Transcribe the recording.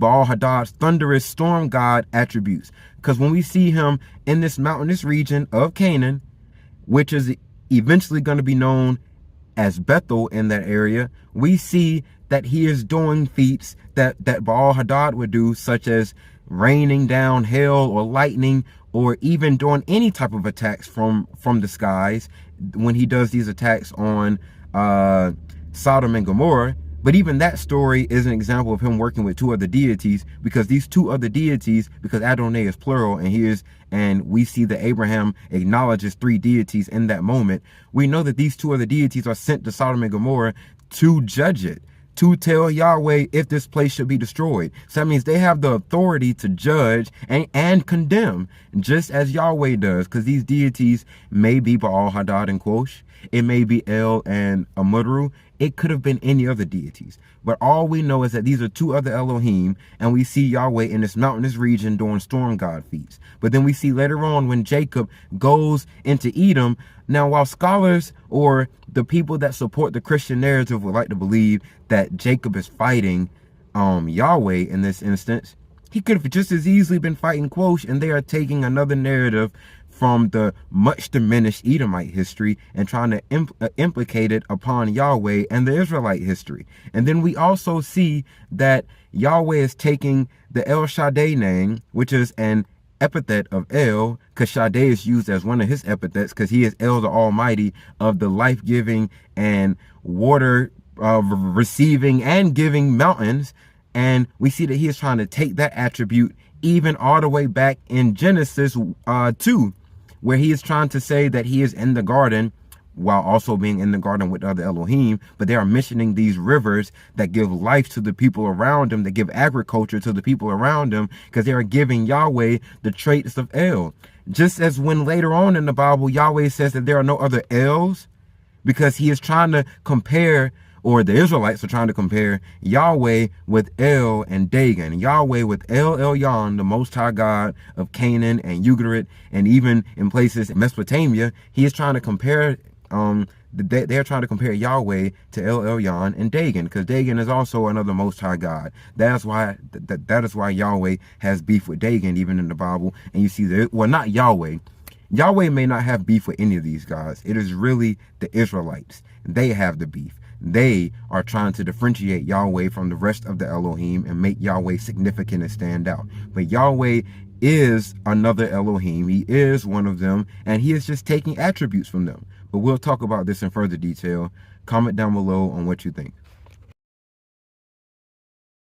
Baal-Hadad's thunderous storm god attributes. Because when we see him in this mountainous region of Canaan, which is eventually going to be known as Bethel in that area, we see that he is doing feats that Baal-Hadad would do, such as raining down hail or lightning, or even doing any type of attacks from the skies when he does these attacks on Sodom and Gomorrah. But even that story is an example of him working with two other deities, because these two other deities, because Adonai is plural, and we see that Abraham acknowledges three deities in that moment. We know that these two other deities are sent to Sodom and Gomorrah to judge it, to tell Yahweh if this place should be destroyed. So that means they have the authority to judge and condemn, just as Yahweh does, because these deities may be Baal-Hadad and Quosh. It may be El and Amudru. It could have been any other deities. But all we know is that these are two other Elohim, and we see Yahweh in this mountainous region doing storm god feats. But then we see later on when Jacob goes into Edom. Now, while scholars or the people that support the Christian narrative would like to believe that Jacob is fighting Yahweh in this instance, he could have just as easily been fighting Quosh, and they are taking another narrative from the much diminished Edomite history and trying to implicate it upon Yahweh and the Israelite history. And then we also see that Yahweh is taking the El Shaddai name, which is an epithet of El, because Shaddai is used as one of his epithets, because he is El the Almighty, of the life-giving and water receiving and giving mountains. And we see that he is trying to take that attribute even all the way back in Genesis 2, where he is trying to say that he is in the garden while also being in the garden with other Elohim. But they are mentioning these rivers that give life to the people around him, that give agriculture to the people around him, because they are giving Yahweh the traits of El. Just as when later on in the Bible, Yahweh says that there are no other Els, because he is trying to compare, or the Israelites are trying to compare Yahweh with El and Dagon. Yahweh with El Elyon, the Most High God of Canaan and Ugarit, and even in places in Mesopotamia, he is trying to compare, they're trying to compare Yahweh to El Elyon and Dagon, because Dagon is also another Most High God. That is why Yahweh has beef with Dagon, even in the Bible. And you see that, well, not Yahweh. Yahweh may not have beef with any of these gods. It is really the Israelites. They have the beef. They are trying to differentiate Yahweh from the rest of the Elohim and make Yahweh significant and stand out. But Yahweh is another Elohim. He is one of them, and he is just taking attributes from them. But we'll talk about this in further detail. Comment down below on what you think.